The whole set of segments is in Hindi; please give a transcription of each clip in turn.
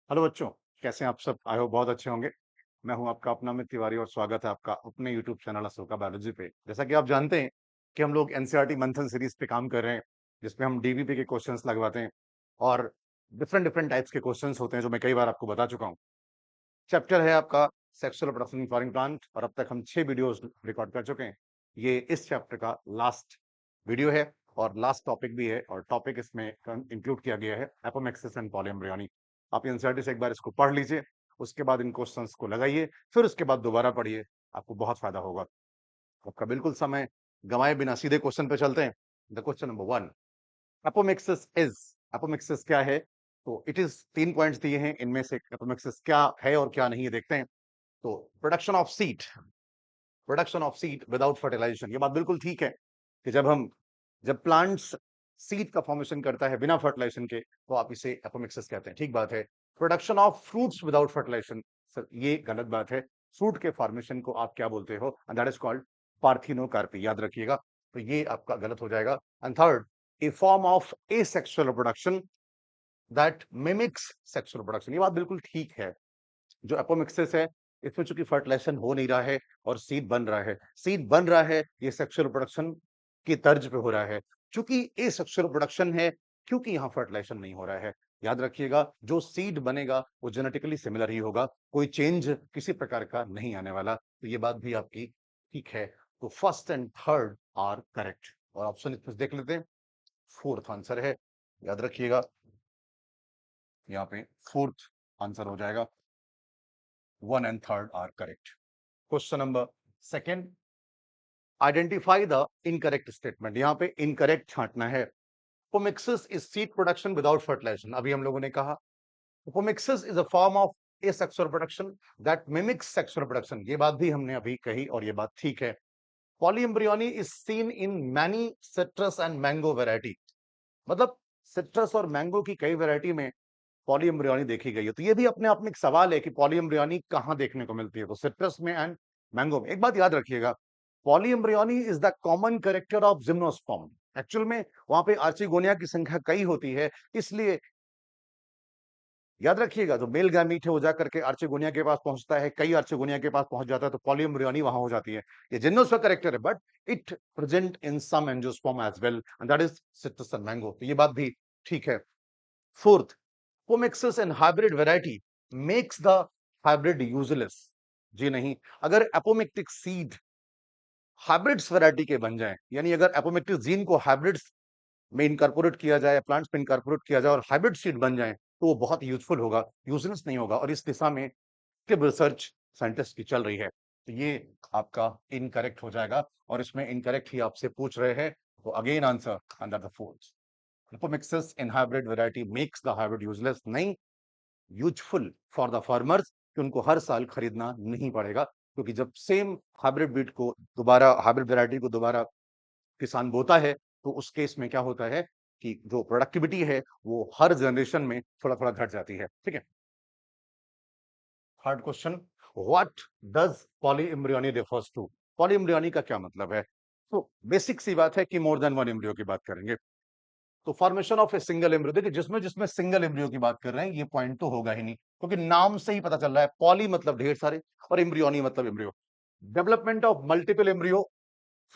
हेलो बच्चों, कैसे हैं आप सब? आई होप बहुत अच्छे होंगे। मैं हूं आपका अपना अमित तिवारी और स्वागत है आपका अपने यूट्यूब चैनल अशोका बायोलॉजी पे। जैसा कि आप जानते हैं कि हम लोग एनसीईआरटी मंथन सीरीज पे काम कर रहे हैं, जिसमें हम डीबीपी के क्वेश्चंस लगवाते हैं और डिफरेंट डिफरेंट टाइप्स के क्वेश्चंस होते हैं जो मैं कई बार आपको बता चुका हूँ। चैप्टर है आपका sexual production in foreign plant और अब तक हम 6 वीडियोस रिकॉर्ड कर चुके हैं। ये इस चैप्टर का लास्ट वीडियो है और लास्ट टॉपिक भी है और टॉपिक इसमें इंक्लूड किया गया है एपोमेक्सिस एंड पॉलीएम्ब्रियोनी। आप एनसीईआरटी से एक बार इसको पढ़ लीजिए, उसके बाद इन क्वेश्चंस को लगाइए, फिर उसके बाद दोबारा पढ़िए, आपको बहुत फायदा होगा। आपका बिल्कुल समय गंवाए बिना सीधे क्वेश्चन पे चलते हैं। The question number 1, apomixis is, apomixis क्या है? तो इट इज 3 पॉइंट्स दिए हैं, इनमें से एपोमेक्सिस क्या है और क्या नहीं है देखते हैं। तो production of seed without fertilisation, ये बात बिल्कुल ठीक है कि जब प्लांट्स सीड का फॉर्मेशन करता है बिना फर्टिलाइजेशन के, तो आप इसे एपोमिक्सिस कहते हैं, ठीक बात है। Production of fruits without fertilisation, sir ये गलत बात है। फ्रूट के फॉर्मेशन को आप क्या बोलते हो? And that is called parthenocarpy, याद रखिएगा। तो ये आपका गलत हो जाएगा। And third, A form of asexual reproduction that mimics sexual reproduction, ये बात बिल्कुल ठीक है। जो एपोमिक्सिस है, इसमें चूंकि फर्टिलाइजेशन हो नहीं रहा है और सीड बन रहा है, ये सेक्सुअल प्रोडक्शन की तर्ज पे हो रहा है। चूंकि ये सेक्सुअल प्रोडक्शन है, क्योंकि यहाँ फर्टिलाइजेशन नहीं हो रहा है। याद रखिएगा, जो सीड बनेगा वो जेनेटिकली सिमिलर ही होगा, कोई चेंज किसी प्रकार का नहीं आने वाला। तो ये बात भी आपकी ठीक है। तो first and third are correct और ऑप्शन इसमें देख लेते हैं। फोर्थ आंसर है, याद रखिएगा, यहाँ पे फोर्थ आंसर हो जाएगा। 1 and 3 are correct. Question number second, identify the incorrect statement. यहाँ पे इनकरेक्ट छांटना है। Apomixis is seed production without fertilisation, अभी हम लोगों ने कहा। Apomixis is a form of asexual production that mimics sexual production, ये बात भी हमने अभी कही और ये बात ठीक है। Polyembryony is seen in many citrus and mango variety, मतलब सिट्रस और मैंगो की कई वैरायटी में पॉलीएम्ब्रियोनी देखी गई है। तो ये भी अपने आप में एक सवाल है कि पॉलीएम्ब्रियोनी कहां देखने को मिलती है? तो सिट्रस में एंड मैंगो में। एक बात याद रखिएगा, polyembryony is the common character of gymnosperm. Actual में वहां पे आर्चिगोनिया की संख्या कई होती है, इसलिए याद रखिएगा, जो मेल गैमीट है वो जाकर के आर्चिगोनिया के पास पहुंचता है, कई आर्चिगोनिया के पास पहुंच जाता है, तो पॉलीएम्ब्रियोनी वहां हो जाती है। ये जिम्नोस्पर्म कैरेक्टर है, but it present in some angiosperm as well, and that is citrus and mango. तो ये बात भी ठीक है। Fourth, apomixis and hybrid variety makes the hybrid useless, जी नहीं। अगर एपोमिक्टिक सीड हाइब्रिड्स वैरायटी के बन जाएं, यानी अगर एपोमिक्टिक जीन को हाइब्रिड्स में इनकॉर्पोरेट किया जाए, प्लांट्स में इनकॉर्पोरेट किया जाए और हाइब्रिड सीड बन जाए, तो वो बहुत यूजफुल होगा, यूजलेस नहीं होगा। और इस दिशा में एक्टिव रिसर्च साइंटिस्ट की चल रही है। तो ये आपका इनकरेक्ट हो जाएगा और इसमें इनकरेक्ट ही आपसे पूछ रहे हैं। तो again answer under the fourth, apomixis in hybrid variety makes the hybrid useless, नहीं, यूजफुल फॉर द फार्मर्स, कि उनको हर साल खरीदना नहीं पड़ेगा। क्योंकि जब सेम हाइब्रिड बीट को दोबारा, हाइब्रिड वैरायटी को दोबारा किसान बोता है, तो उस केस में क्या होता है कि जो प्रोडक्टिविटी है वो हर जनरेशन में थोड़ा थोड़ा घट जाती है। ठीक है। Third question, what does polyembryony refers to? Polyembryony का क्या मतलब है? तो बेसिक सी बात है कि मोर देन वन एम्ब्रियो की बात करेंगे। तो formation of a single embryo, देखिए जिसमें जिसमें सिंगल एम्ब्रियो की बात कर रहे हैं, ये पॉइंट तो होगा ही नहीं, क्योंकि नाम से ही पता चल रहा है, पॉली मतलब ढेर सारे और एम्ब्रियोनी मतलब embryo. Development of multiple embryo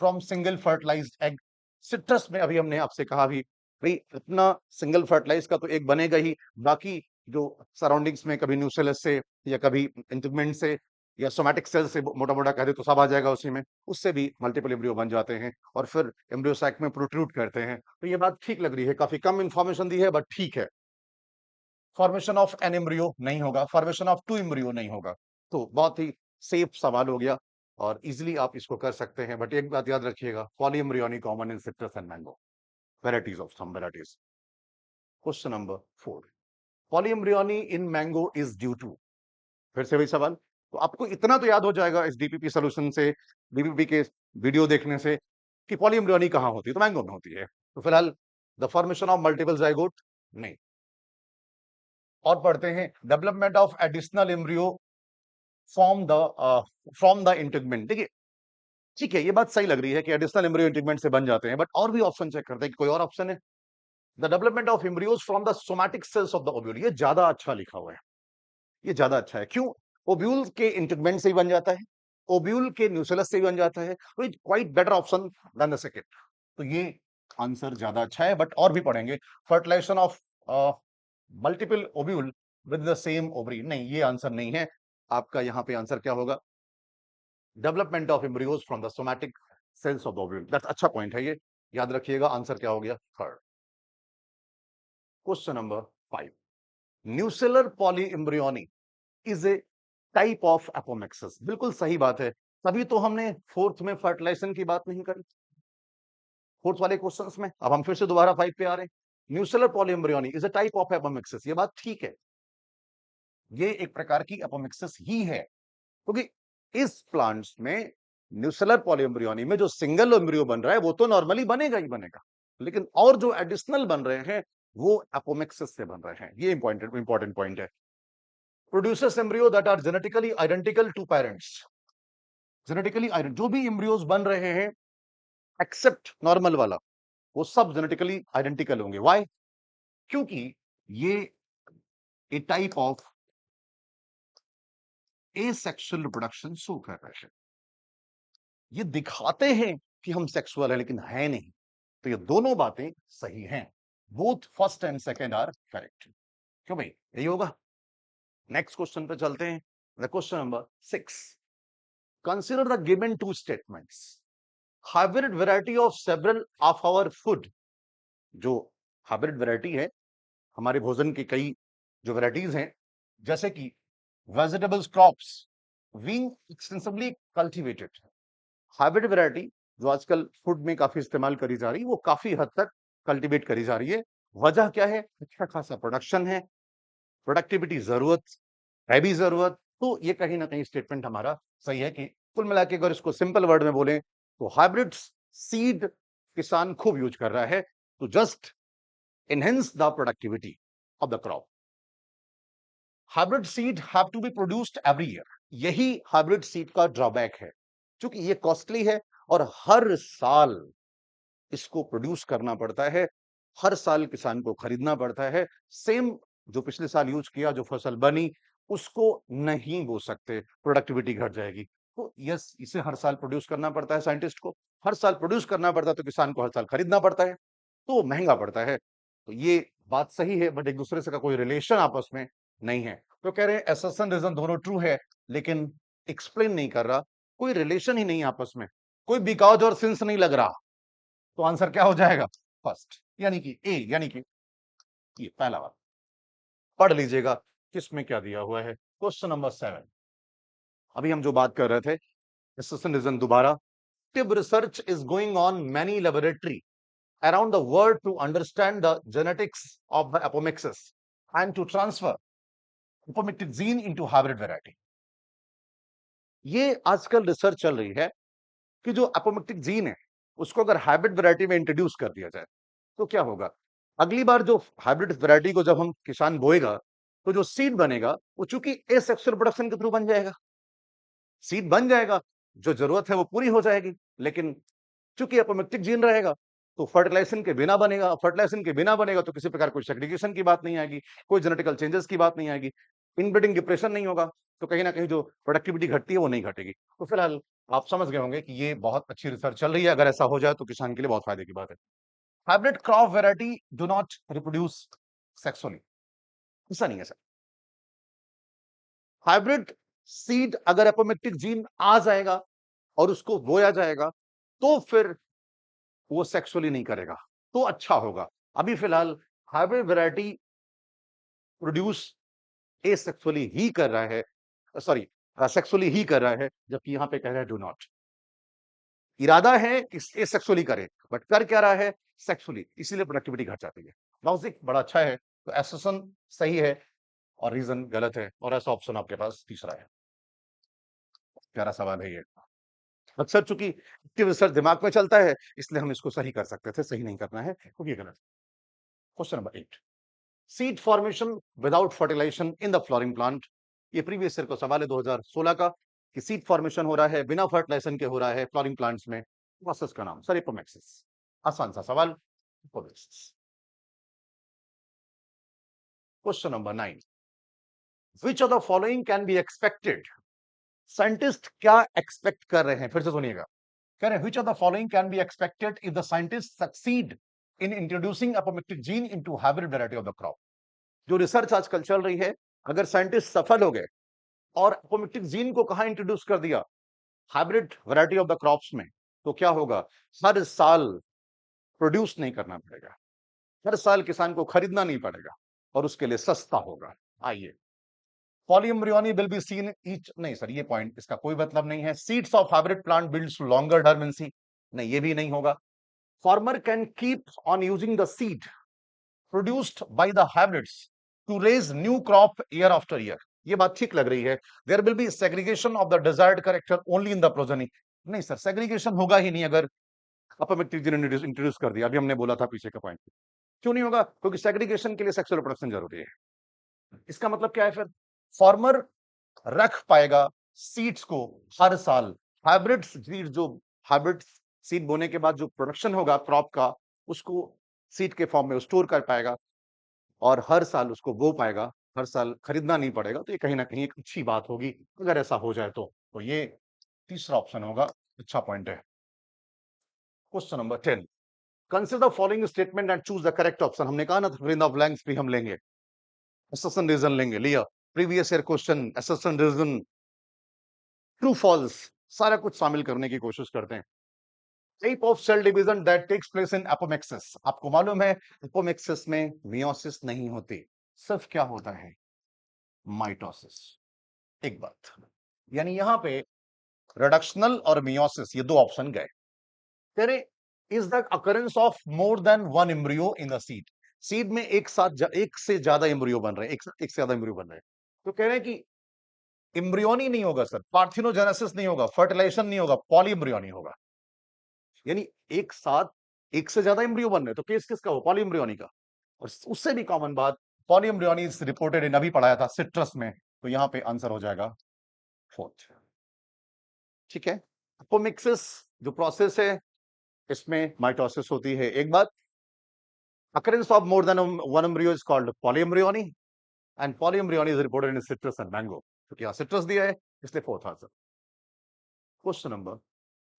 from single fertilised egg. Citrus में अभी हमने आपसे कहा भी, भाई इतना सिंगल फर्टिलाइज का तो एक बनेगा ही, बाकी जो सराउंडिंग्स में कभी न्यूसेलस से या कभी इंटीग्मेंट से या सोमैटिक सेल से मोटा मोटा कह दे तो सब आ जाएगा उसी में, उससे भी मल्टीपल एम्ब्रियो बन जाते हैं और फिर एम्ब्रियो सैक में प्रोट्रूड करते हैं। तो ये बात ठीक लग रही है, काफी कम इंफॉर्मेशन दी है बट ठीक है। फॉर्मेशन ऑफ एन एम्ब्रियो नहीं होगा, फॉर्मेशन ऑफ टू एम्ब्रियो नहीं होगा। तो बहुत ही सेफ सवाल हो गया और इजिली आप इसको कर सकते हैं। बट एक बात याद रखिएगा, polyembryony common in citrus and mango, varieties of some varieties. Question number 4, polyembryony in mango is due to, फिर से वही सवाल। तो आपको इतना तो याद हो जाएगा इस डीपीपी सोल्यूशन से, डीपीपी के वीडियो देखने से, कि पॉलीएम्ब्रियोनी कहां होती है? तो मैंगो में होती है। तो फिलहाल the formation of multiple zygote नहीं। और पढ़ते हैं, development of additional embryo from the integument. देखिए ठीक है, ये बात सही लग रही है कि एडिशनल एम्ब्रियो इंटीग्मेंट से बन जाते हैं, बट और भी ऑप्शन चेक करते हैं कि कोई और ऑप्शन है। The development of embryos from the somatic cells of the ovule, ये ज्यादा अच्छा लिखा हुआ है। ये ज्यादा अच्छा है। क्यों? ओब्यूल के इंटेगमेंट से ही बन जाता है, ओब्यूल के न्यूसेलस से ही बन जाता है, तो it quite better option than the second. तो ये आंसर ज्यादा अच्छा है, बट और भी पढ़ेंगे। Fertilisation of multiple ovule with the same ovary, नहीं ये आंसर नहीं है आपका। यहां पे आंसर क्या होगा? Development of embryos from the somatic cells of the ovule. That's अच्छा पॉइंट है ये, याद रखिएगा। आंसर क्या हो गया? Third. Question number 5, nucellar polyembryony is a type of apomixis. बिल्कुल सही बात है, तभी तो हमने फोर्थ में फर्टिलाइजेशन की बात नहीं करी, फोर्थ वाले क्वेश्चंस में। अब हम फिर से दोबारा 5 पे आ रहे हैं। Nucellar polyembryony is a type of apomixis, ये बात ठीक है, ये एक प्रकार की एपोमेक्सिस ही है, क्योंकि इस प्लांट्स में न्यूसेलर पॉलीएम्ब्रियोनी में जो सिंगल एम्ब्रियो बन रहा है वो तो नॉर्मली बनेगा ही बनेगा, लेकिन और जो एडिशनल बन रहे हैं वो एपोमेक्सिस से बन रहे हैं। ये इंपॉर्टेंट पॉइंट है। Producers embryo that are genetically identical to parents, genetically जो भी एम्ब्रियोज बन रहे हैं एक्सेप्ट नॉर्मल वाला, वो सब जेनेटिकली आइडेंटिकल होंगे। व्हाई? क्योंकि ये a type of asexual reproduction show कर रहे हैं। ये दिखाते हैं कि हम सेक्सुअल है लेकिन है नहीं, तो ये दोनों बातें सही हैं। Both first and second are correct. क्यों भाई? यही होगा। नेक्स्ट क्वेश्चन पे चलते हैं। The question number 6, consider the given two statements, hybrid variety of several of our food. जो हाइब्रिड वैरायटी है, हमारे भोजन की कई जो वैरायटीज हैं, जैसे कि vegetables crops being extensively cultivated. Hybrid variety जो आजकल फूड में काफी इस्तेमाल करी जा रही है, वो काफी हद तक कल्टीवेट करी जा रही है। वजह क्या है? अच्छा खासा प्रोडक्शन है, प्रोडक्टिविटी जरूरत है भी जरूरत, तो ये कहीं ना कहीं स्टेटमेंट हमारा सही है कि कुल मिला के अगर इसको सिंपल वर्ड में बोले तो हाइब्रिड सीड किसान खूब यूज कर रहा है to just enhance the productivity of the crop. Hybrid seed have to be produced every year. यही हाइब्रिड सीड का ड्रॉबैक है, क्योंकि ये कॉस्टली है और हर साल इसको प्रोड्यूस करना पड़ता है, हर साल किसान को खरीदना पड़ता है। सेम जो पिछले साल यूज किया, जो फसल बनी उसको नहीं बो सकते, प्रोडक्टिविटी घट जाएगी। तो यस, इसे हर साल प्रोड्यूस करना पड़ता है, साइंटिस्ट को हर साल प्रोड्यूस करना पड़ता है, तो किसान को हर साल खरीदना पड़ता है, तो महंगा पड़ता है। तो ये बात सही है, बट एक दूसरे से का कोई रिलेशन आपस में नहीं है। तो कह रहे हैं एसर्शन रीजन दोनों ट्रू है, लेकिन एक्सप्लेन नहीं कर रहा, कोई रिलेशन ही नहीं आपस में, कोई बिकॉज और सिंस नहीं लग रहा। तो आंसर क्या हो जाएगा? फर्स्ट, यानी कि ए, यानी कि ये पहला वाला। पढ़ लीजिएगा किसमें क्या दिया हुआ है। क्वेश्चन नंबर 7, अभी हम जो बात कर रहे थे एसर्शन रीजन, दोबारा, active research is going on many laboratory around the world to understand the genetics of the apomixis and to transfer apomictic gene into hybrid variety. ये आजकल रिसर्च चल रही है कि जो एपोमिक्टिक जीन है उसको अगर हाइब्रिड वैरायटी में इंट्रोड्यूस कर दिया जाए तो क्या होगा। अगली बार जो हाइब्रिड वैरायटी को जब हम किसान बोएगा तो जो सीड बनेगा वो चूंकि एसेक्सुअल प्रोडक्शन के थ्रू बन जाएगा, सीड बन जाएगा, जो जरूरत है वो पूरी हो जाएगी। लेकिन चूंकि एपोमिक्टिक जीन रहेगा तो फर्टिलाइजेशन के बिना बनेगा, फर्टिलाइजेशन के बिना बनेगा तो किसी प्रकार कोई सेग्रीगेशन की बात नहीं आएगी, कोई जेनेटिकल चेंजेस की बात नहीं आएगी, इनब्रीडिंग डिप्रेशन नहीं होगा, तो कहीं ना कहीं जो प्रोडक्टिविटी घटती है वो नहीं घटेगी। तो फिलहाल आप समझ गए होंगे कि ये बहुत अच्छी रिसर्च चल रही है, अगर ऐसा हो जाए तो किसान के लिए बहुत फायदे की बात है। Hybrid crop variety do not reproduce sexually, ऐसा नहीं है सर। हाइब्रिड सीड अगर एपोमिक्टिक जीन आ जाएगा और उसको बोया जाएगा तो फिर वो सेक्सुअली नहीं करेगा, तो अच्छा होगा। अभी फिलहाल हाइब्रिड वैरायटी प्रोड्यूस एसेक्सुअली ही कर रहा है, सॉरी सेक्सुअली ही कर रहा है, जबकि यहां पे कह रहा है डू नॉट। इरादा है कि एसेक्सुअली करे, बट कर क्या रहा है? सेक्सुअली, इसीलिए प्रोडक्टिविटी घट जाती है। लॉजिक बड़ा अच्छा है, तो एसोसन सही है और रीजन गलत है, और ऐसा ऑप्शन आपके पास तीसरा है। प्यारा सवाल है ये। अक्सर चूंकि एक्टिव रिसर्च दिमाग में चलता है इसलिए हम इसको सही कर सकते थे, सही नहीं करना है क्योंकि ये गलत। Question number 8, seed formation without fertilisation in the flowering plant. ये प्रीवियस ईयर का सवाल है 2016 का, कि सीड फॉर्मेशन हो रहा है बिना फर्टिलाइजेशन के हो रहा है फ्लोरिंग प्लांट्स में, प्रोसेस का नाम सर एपोमेक्सिस। आसान सा सवाल, apomixis. Question number 9, which of the following can be expected, scientist क्या एक्सपेक्ट कर रहे हैं, फिर से सुनिएगा, कह रहे हैं which of the following can be expected if the scientist succeed in introducing apomictic gene into hybrid variety of the crop. जो रिसर्च आजकल चल रही है, अगर साइंटिस्ट सफल हो गए और अपोमिक्टिक जीन को कहां इंट्रोड्यूस कर दिया, hybrid variety of the crops में, तो क्या होगा, हर साल प्रोड्यूस नहीं करना पड़ेगा, हर साल किसान को खरीदना नहीं पड़ेगा और उसके लिए सस्ता होगा। आइए, polyembryony will be seen each, नहीं सर ये पॉइंट इसका कोई मतलब नहीं है। Seeds of hybrid plant builds longer dormancy, नहीं ये भी नहीं होगा। Farmer can keep on using the seed produced by the hybrids to raise new crop year after year, ये बात ठीक लग रही है। There will be segregation of the desired character only in the progeny, नहीं सर सेग्रीगेशन होगा ही नहीं अगर अपोमिक्टिक जीन इंट्रोड्यूस कर दिया, अभी हमने बोला था पीछे का पॉइंट। क्यों नहीं होगा, क्योंकि सेग्रीगेशन के लिए सेक्सुअल रिप्रोडक्शन जरूरी है। इसका मतलब क्या है फिर, फार्मर रख पाएगा सीड्स को हर साल, हाइब्रिड सीड जो हाइब्रिड सीड बोने के बाद जो प्रोडक्शन होगा क्रॉप का, उसको सीड के फॉर्म में स्टोर कर पाएगा और हर साल उसको बो पाएगा, हर साल खरीदना नहीं पड़ेगा। तो ये कहीं ना कहीं एक अच्छी बात होगी अगर ऐसा हो जाए तो ये तीसरा ऑप्शन होगा, अच्छा पॉइंट है। Question number 10, consider the following statement and choose the correct option. हमने कहा ना था फ्रेंड ऑफ ब्लैंक्स भी हम लेंगे, असर्शन रीजन लेंगे, लिया previous year question, assertion reason, true false, सारा कुछ शामिल करने की कोशिश करते हैं। Type of cell division that takes place in apomixis, आपको मालूम है एपोमिक्सिस में मियोसिस नहीं होती, सिर्फ क्या होता है, माइटोसिस। एक बात, यानी यहां पे रिडक्शनल और मियोसिस ये दो ऑप्शन गए। तेरे is the occurrence of more than one embryo in the seed, seed में एक साथ एक से ज्यादा एम्ब्रियो बन रहे हैं, एक से ज्यादा एम्ब्रियो बन रहे हैं, तो कह रहे हैं कि एम्ब्रियोनी नहीं होगा सर, पार्थिनोजेनेसिस नहीं होगा, फर्टिलाइजेशन नहीं होगा, पॉलीएम्ब्रियोनी होगा। यानी एक साथ एक से ज्यादा एम्ब्रियो बन रहे हैं, तो केस किसका हो, पॉलीएम्ब्रियोनी का। और उससे भी कॉमन बात, पॉलीएम्ब्रियोनी रिपोर्टेड इन, अभी पढ़ाया था सिट्रस में, तो यहां पे आंसर हो जाएगा फोर्थ। ठीक है, अपोमिक्सिस जो प्रोसेस है इसमें माइटोसिस होती है, एक बात। occurrence of more than one embryo is called polyembryony and polyembryony is reported in citrus and mango, क्योंकि यहाँ citrus दिया है इसलिए फोर्थ आंसर। क्वेश्चन नंबर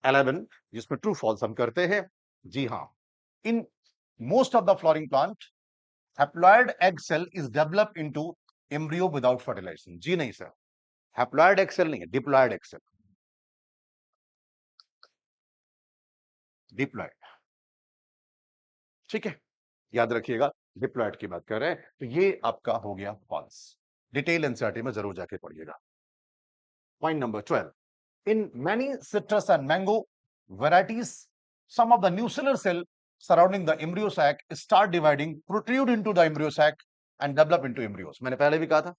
11 जिसमें ट्रू फॉल्स हम करते हैं, जी हाँ, in most of the flowering plant haploid egg cell is develop into embryo without fertilization, जी नहीं सर, हैप्लॉइड एग सेल नहीं है, डिप्लॉइड एग सेल, डिप्लॉइड, ठीक है, याद रखिएगा डिप्लॉइड की बात कर रहे हैं, तो ये आपका हो गया फॉल्स। डिटेल एनसीईआरटी में जरूर जाके पढ़िएगा। Point number 12, in many citrus and mango varieties, some of the nuclear cell surrounding the embryo sac start dividing, protrude into the embryo sac and develop into embryos। मैंने पहले भी कहा था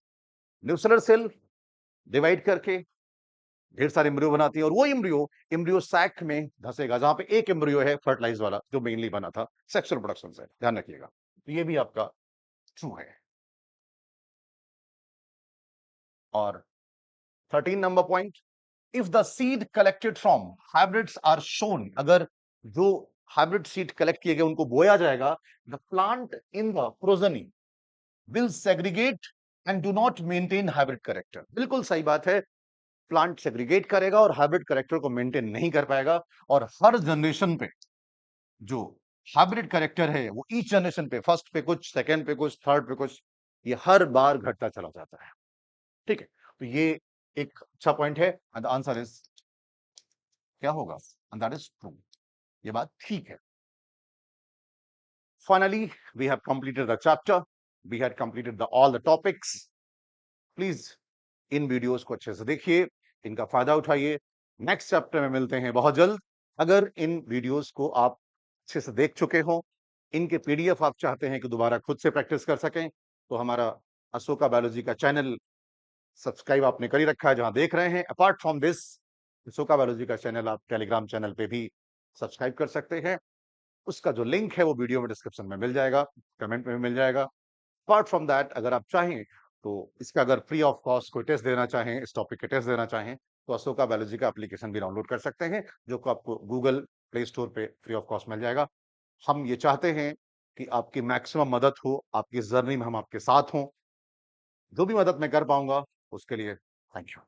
न्यूक्लियर सेल डिवाइड करके ढेर सारे एम्ब्रियो बनाती है और वो एम्ब्रियो सैक में धसेगा जहां पे एक एम्ब्रियो है फर्टिलाइज वाला जो मेनली बना था सेक्सुअल प्रोडक्शन से, ध्यान रखिएगा। तो ये भी आपका ट्रू है। और 13 number point, if the seed collected from hybrids are shown, अगर जो हाइब्रिड सीड कलेक्ट किए गए उनको बोया जाएगा, the plant in the progeny will segregate and do not maintain hybrid character। बिल्कुल सही बात है, प्लांट सेग्रीगेट करेगा और हाइब्रिड कैरेक्टर को मेंटेन नहीं कर पाएगा, और हर जनरेशन पे जो हाइब्रिड कैरेक्टर है वो ईच जनरेशन पे, फर्स्ट पे कुछ, सेकंड पे कुछ, थर्ड पे कुछ, ये हर बार घटता चला जाता है। ठीक है, तो ये एक अच्छा पॉइंट है, एंड आंसर इज क्या होगा, एंड दैट इज ट्रू, ये बात ठीक है। Finally we have completed the chapter, we had completed the all the topics. Please इन वीडियोस को अच्छे से देखिए, इनका फायदा उठाइए। नेक्स्ट चैप्टर में मिलते हैं बहुत जल्द। अगर इन वीडियोस को आप अच्छे से देख चुके हो, इनके पीडीएफ आप चाहते हैं कि दोबारा खुद से प्रैक्टिस कर सकें, तो हमारा अशोका बायोलॉजी का चैनल सब्सक्राइब आपने कर ही रखा है जहां देख रहे हैं। Apart from this Ashoka biology का चैनल आप टेलीग्राम चैनल पे भी सब्सक्राइब कर सकते हैं, उसका जो लिंक है वो वीडियो में डिस्क्रिप्शन में मिल जाएगा, कमेंट में मिल जाएगा। अपार्ट फ्रॉम दैट अगर आप चाहें तो इसका अगर फ्री ऑफ कॉस्ट कोई टेस्ट देना चाहें, इस टॉपिक के टेस्ट देना चाहें, तो अशोका बायोलॉजी का एप्लीकेशन भी डाउनलोड कर सकते हैं, जो को आपको गूगल प्ले स्टोर पे फ्री ऑफ कॉस्ट मिल जाएगा। हम ये चाहते हैं कि आपकी मैक्सिमम मदद हो, आपकी इस जर्नी में हम आपके साथ हों। जो भी मदद मैं कर पाऊंगा उसके लिए थैंक यू।